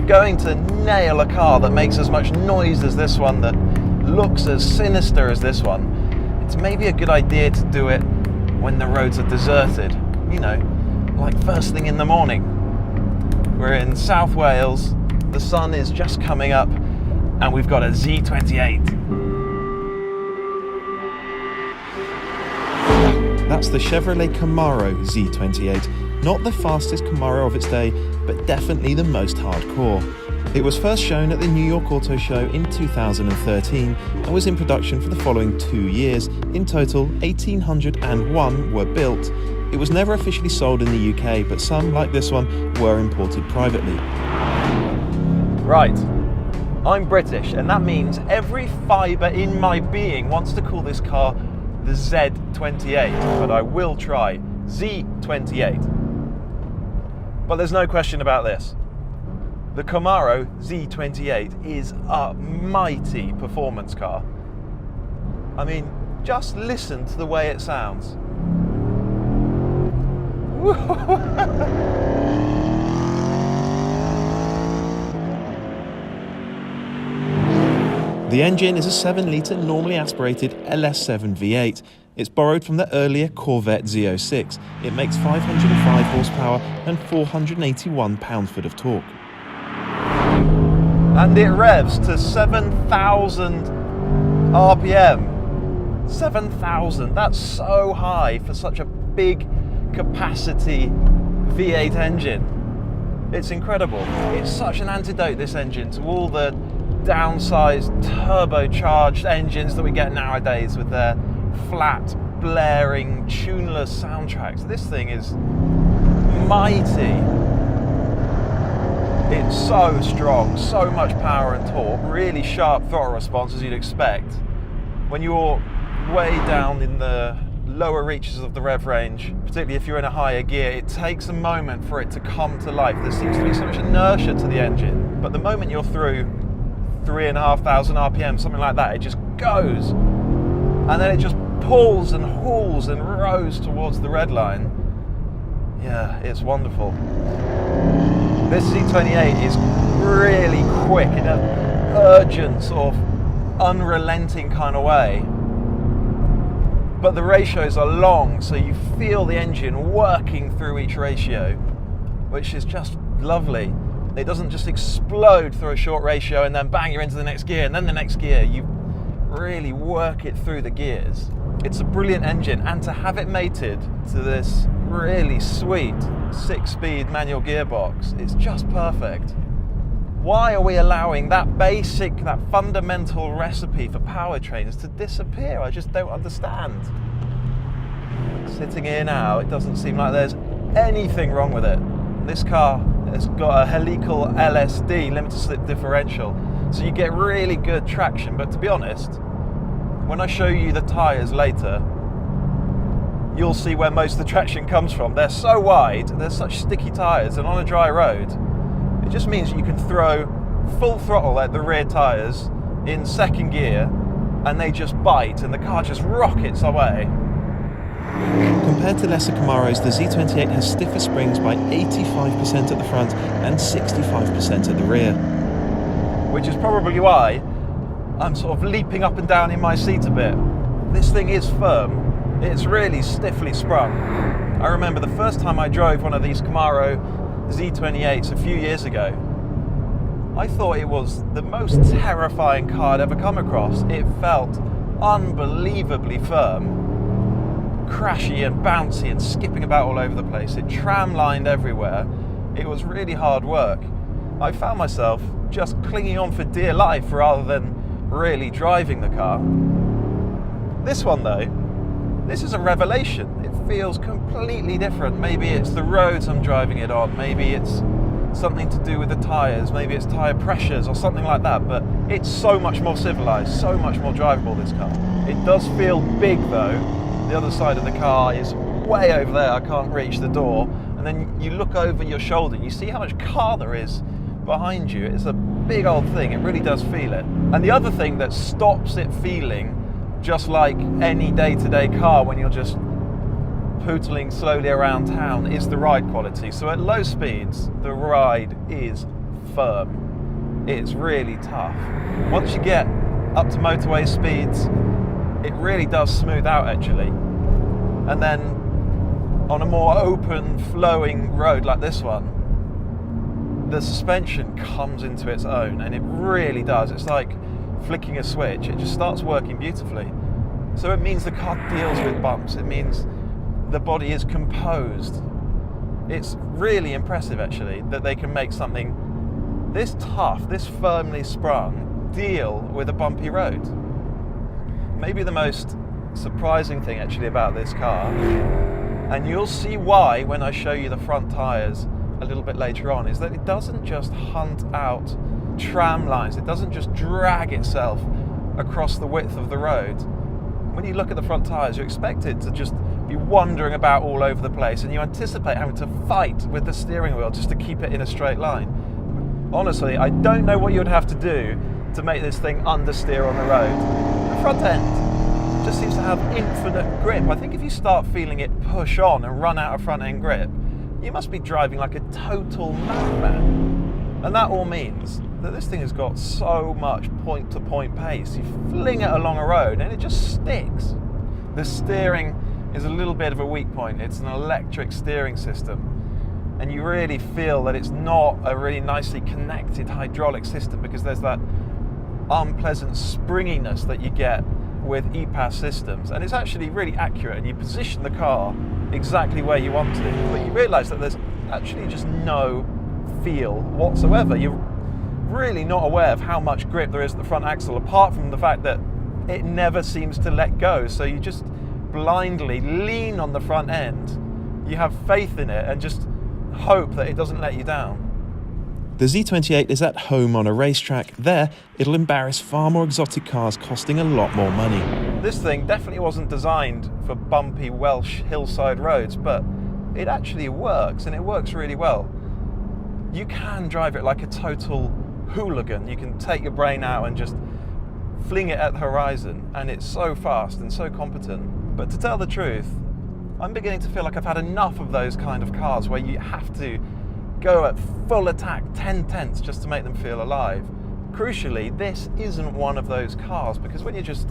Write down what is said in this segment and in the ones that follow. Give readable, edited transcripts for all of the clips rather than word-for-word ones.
going to nail a car that makes as much noise as this one, that looks as sinister as this one, it's maybe a good idea to do it when the roads are deserted. You know, like first thing in the morning. We're in South Wales, the sun is just coming up, and we've got a Z28. That's the Chevrolet Camaro Z28, not the fastest Camaro of its day, but definitely the most hardcore. It was first shown at the New York Auto Show in 2013 and was in production for the following 2 years. In total, 1,801 were built. It was never officially sold in the UK, but some, like this one, were imported privately. Right, I'm British, and that means every fibre in my being wants to call this car the Z28, but I will try Z28. But there's no question about this. The Camaro Z28 is a mighty performance car. I mean, just listen to the way it sounds. The engine is a 7-litre normally aspirated LS7 V8. It's borrowed from the earlier Corvette Z06. It makes 505 horsepower and 481 pound-foot of torque. And it revs to 7,000 RPM. 7,000, that's so high for such a big capacity V8 engine. It's incredible. It's such an antidote, this engine, to all the downsized turbocharged engines that we get nowadays with their flat, blaring, tuneless soundtracks. This thing is mighty. It's so strong, so much power and torque, really sharp throttle response as you'd expect. When you're way down in the lower reaches of the rev range, particularly if you're in a higher gear, it takes a moment for it to come to life. There seems to be so much inertia to the engine, but the moment you're through 3,500 RPM, something like that, it just goes. And then it just pulls and hauls and rows towards the red line. Yeah, it's wonderful. This Z28 is really quick in an urgent, sort of unrelenting kind of way. But the ratios are long, so you feel the engine working through each ratio, which is just lovely. It doesn't just explode through a short ratio and then bang, you're into the next gear and then the next gear. You really work it through the gears. It's a brilliant engine, and to have it mated to this really sweet 6-speed manual gearbox, it's just perfect. Why are we allowing that basic, that fundamental recipe for powertrains to disappear? I just don't understand. Sitting here now, it doesn't seem like there's anything wrong with it. This car has got a helical LSD, limited slip differential, so you get really good traction. But to be honest, when I show you the tyres later, you'll see where most of the traction comes from. They're so wide, they're such sticky tyres, and on a dry road, it just means you can throw full throttle at the rear tyres in second gear, and they just bite, and the car just rockets away. Compared to lesser Camaros, the Z28 has stiffer springs by 85% at the front and 65% at the rear. Which is probably why I'm sort of leaping up and down in my seat a bit. This thing is firm. It's really stiffly sprung. I remember the first time I drove one of these Camaro Z28s a few years ago, I thought it was the most terrifying car I'd ever come across. It felt unbelievably firm, crashy and bouncy and skipping about all over the place. It tram-lined everywhere. It was really hard work. I found myself just clinging on for dear life rather than really driving the car. This one though, this is a revelation. It feels completely different. Maybe it's the roads I'm driving it on, maybe it's something to do with the tyres, maybe it's tyre pressures or something like that, but it's so much more civilised, so much more drivable, this car. It does feel big though. The other side of the car is way over there, I can't reach the door, and then you look over your shoulder and you see how much car there is behind you. It's a big old thing, it really does feel it. And the other thing that stops it feeling just like any day-to-day car when you're just pootling slowly around town is the ride quality. So at low speeds, the ride is firm. It's really tough. Once you get up to motorway speeds, it really does smooth out actually. And then on a more open, flowing road like this one, the suspension comes into its own, and it really does. It's like flicking a switch. It just starts working beautifully. So it means the car deals with bumps. It means the body is composed. It's really impressive actually that they can make something this tough, this firmly sprung, deal with a bumpy road. Maybe the most surprising thing actually about this car, and you'll see why when I show you the front tyres a little bit later on, is that it doesn't just hunt out tram lines. It doesn't just drag itself across the width of the road. When you look at the front tyres, you expect it to just be wandering about all over the place, and you anticipate having to fight with the steering wheel just to keep it in a straight line. Honestly, I don't know what you would have to do to make this thing understeer on the road. The front end just seems to have infinite grip. I think if you start feeling it push on and run out of front end grip, you must be driving like a total madman. And that all means that this thing has got so much point-to-point pace. You fling it along a road and it just sticks. The steering is a little bit of a weak point. It's an electric steering system. And you really feel that it's not a really nicely connected hydraulic system, because there's that unpleasant springiness that you get with EPAS systems. And it's actually really accurate, and you position the car exactly where you want to, but you realise that there's actually just no feel whatsoever. You're really not aware of how much grip there is at the front axle, apart from the fact that it never seems to let go. So you just blindly lean on the front end, you have faith in it, and just hope that it doesn't let you down. The Z28 is at home on a racetrack. There, it'll embarrass far more exotic cars costing a lot more money. This thing definitely wasn't designed for bumpy Welsh hillside roads, but it actually works, and it works really well. You can drive it like a total hooligan. You can take your brain out and just fling it at the horizon, and it's so fast and so competent. But to tell the truth, I'm beginning to feel like I've had enough of those kind of cars where you have to go at full attack 10 tenths just to make them feel alive. Crucially, this isn't one of those cars, because when you're just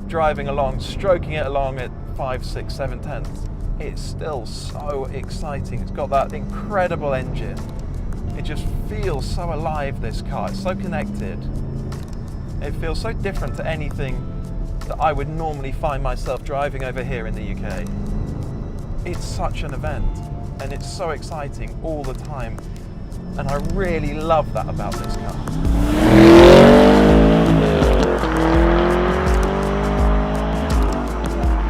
driving along, stroking it along at 5, 6, 7 tenths, it's still so exciting. It's got that incredible engine. It just feels so alive, this car. It's so connected. It feels so different to anything that I would normally find myself driving over here in the UK. It's such an event, and it's so exciting all the time, and I really love that about this car.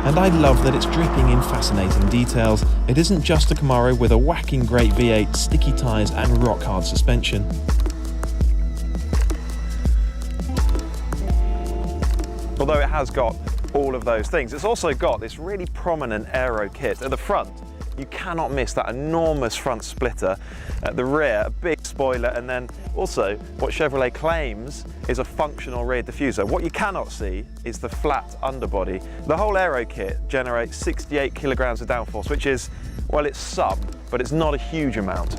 And I love that it's dripping in fascinating details. It isn't just a Camaro with a whacking great V8, sticky tyres and rock-hard suspension. Although it has got all of those things, it's also got this really prominent aero kit. At the front, you cannot miss that enormous front splitter. At the rear, a big spoiler, and then also what Chevrolet claims is a functional rear diffuser. What you cannot see is the flat underbody. The whole aero kit generates 68 kilograms of downforce, which is, well, it's some, but it's not a huge amount.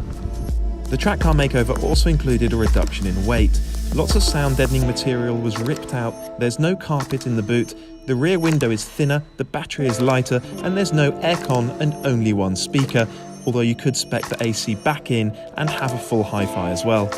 The track car makeover also included a reduction in weight. Lots of sound deadening material was ripped out, there's no carpet in the boot, the rear window is thinner, the battery is lighter, and there's no aircon and only one speaker, although you could spec the AC back in and have a full hi-fi as well.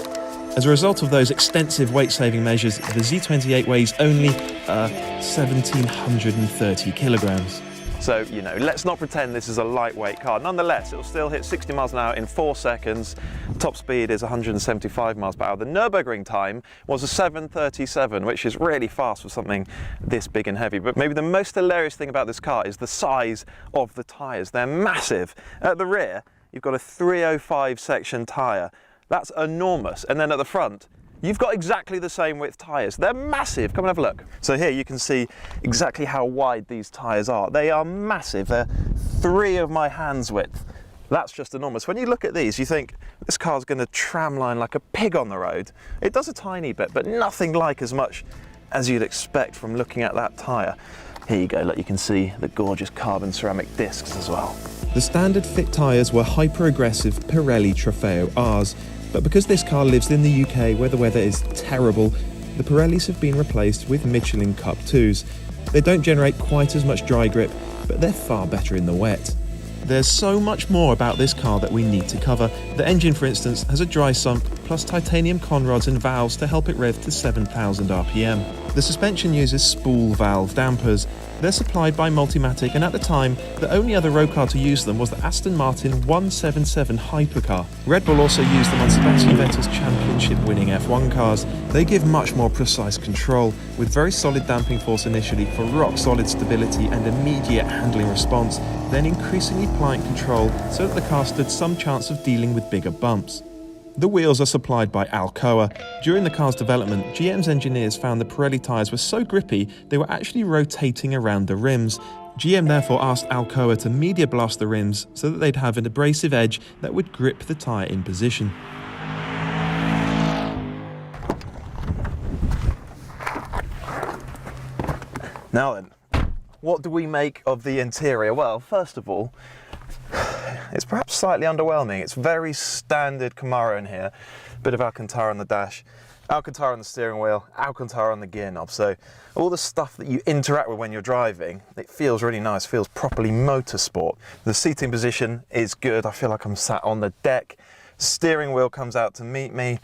As a result of those extensive weight-saving measures, the Z28 weighs only 1,730 kilograms. So, you know, let's not pretend this is a lightweight car. Nonetheless, it'll still hit 60 miles an hour in 4 seconds. Top speed is 175 miles per hour. The Nürburgring time was a 7:37, which is really fast for something this big and heavy. But maybe the most hilarious thing about this car is the size of the tyres. They're massive. At the rear, you've got a 305 section tyre. That's enormous. And then at the front, you've got exactly the same width tyres. They're massive. Come and have a look. So here you can see exactly how wide these tyres are. They are massive. They're 3 of my hand's width. That's just enormous. When you look at these, you think this car's going to tramline like a pig on the road. It does a tiny bit, but nothing like as much as you'd expect from looking at that tyre. Here you go. Look, you can see the gorgeous carbon ceramic discs as well. The standard fit tyres were hyper-aggressive Pirelli Trofeo Rs. But because this car lives in the UK where the weather is terrible, the Pirellis have been replaced with Michelin Cup 2s. They don't generate quite as much dry grip, but they're far better in the wet. There's so much more about this car that we need to cover. The engine, for instance, has a dry sump, plus titanium conrods and valves to help it rev to 7,000 RPM. The suspension uses spool valve dampers. They're supplied by Multimatic, and at the time, the only other road car to use them was the Aston Martin 177 Hypercar. Red Bull also used them on Sebastian Vettel's championship-winning F1 cars. They give much more precise control, with very solid damping force initially for rock-solid stability and immediate handling response, then increasingly pliant control so that the car stood some chance of dealing with bigger bumps. The wheels are supplied by Alcoa. During the car's development, GM's engineers found the Pirelli tyres were so grippy they were actually rotating around the rims. GM therefore asked Alcoa to media blast the rims so that they'd have an abrasive edge that would grip the tyre in position. Now then, what do we make of the interior? Well, first of all, it's perhaps slightly underwhelming. It's very standard Camaro in here. Bit of Alcantara on the dash, Alcantara on the steering wheel, Alcantara on the gear knob. So all the stuff that you interact with when you're driving, it feels really nice, feels properly motorsport. The seating position is good. I feel like I'm sat on the deck. Steering wheel comes out to meet me.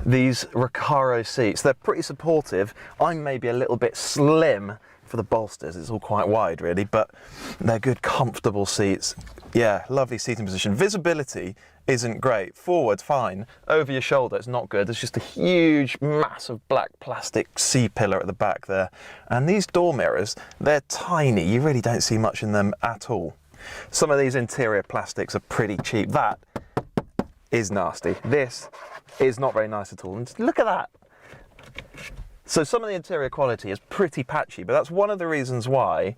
These Recaro seats, they're pretty supportive. I'm maybe a little bit slim for the bolsters. It's all quite wide really, but they're good, comfortable seats. Yeah, lovely seating position. Visibility isn't great. Forward, fine. Over your shoulder, it's not good. There's just a huge, massive black plastic C-pillar at the back there. And these door mirrors, they're tiny. You really don't see much in them at all. Some of these interior plastics are pretty cheap. That is nasty. This is not very nice at all. And just look at that. So some of the interior quality is pretty patchy, but that's one of the reasons why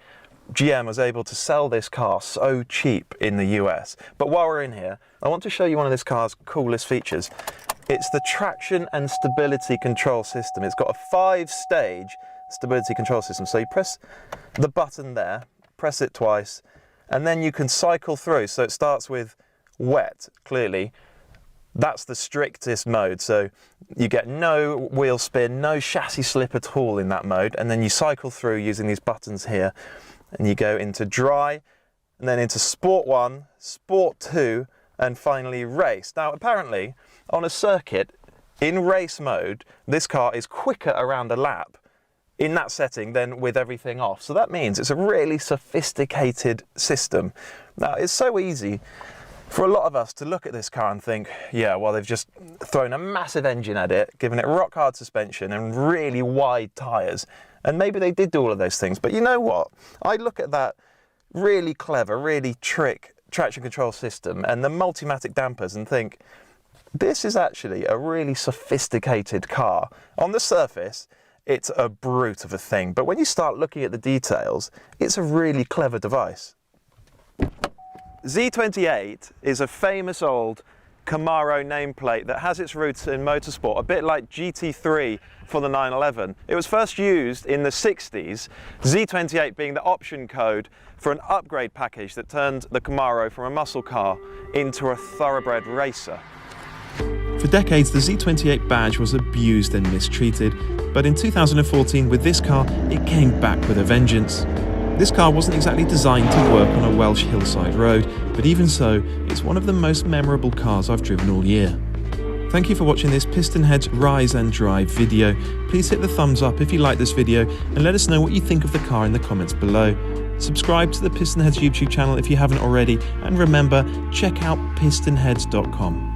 GM was able to sell this car so cheap in the US. But while we're in here, I want to show you one of this car's coolest features. It's the traction and stability control system. It's got a 5-stage stability control system. So you press the button there, press it twice, and then you can cycle through. So it starts with wet, clearly. That's the strictest mode, so you get no wheel spin, no chassis slip at all in that mode, and then you cycle through using these buttons here, and you go into dry, and then into Sport 1, Sport 2, and finally Race. Now apparently, on a circuit, in race mode, this car is quicker around a lap in that setting than with everything off. So that means it's a really sophisticated system. Now it's so easy for a lot of us to look at this car and think, yeah, well, they've just thrown a massive engine at it, given it rock hard suspension and really wide tyres. And maybe they did do all of those things. But you know what? I look at that really clever, really trick traction control system and the Multimatic dampers and think, this is actually a really sophisticated car. On the surface, it's a brute of a thing. But when you start looking at the details, it's a really clever device. Z28 is a famous old Camaro nameplate that has its roots in motorsport, a bit like GT3 for the 911. It was first used in the 60s, Z28 being the option code for an upgrade package that turned the Camaro from a muscle car into a thoroughbred racer. For decades, the Z28 badge was abused and mistreated, but in 2014 with this car, it came back with a vengeance. This car wasn't exactly designed to work on a Welsh hillside road, but even so, it's one of the most memorable cars I've driven all year. Thank you for watching this Piston Heads Rise and Drive video. Please hit the thumbs up if you like this video and let us know what you think of the car in the comments below. Subscribe to the Piston Heads YouTube channel if you haven't already, and remember, check out pistonheads.com.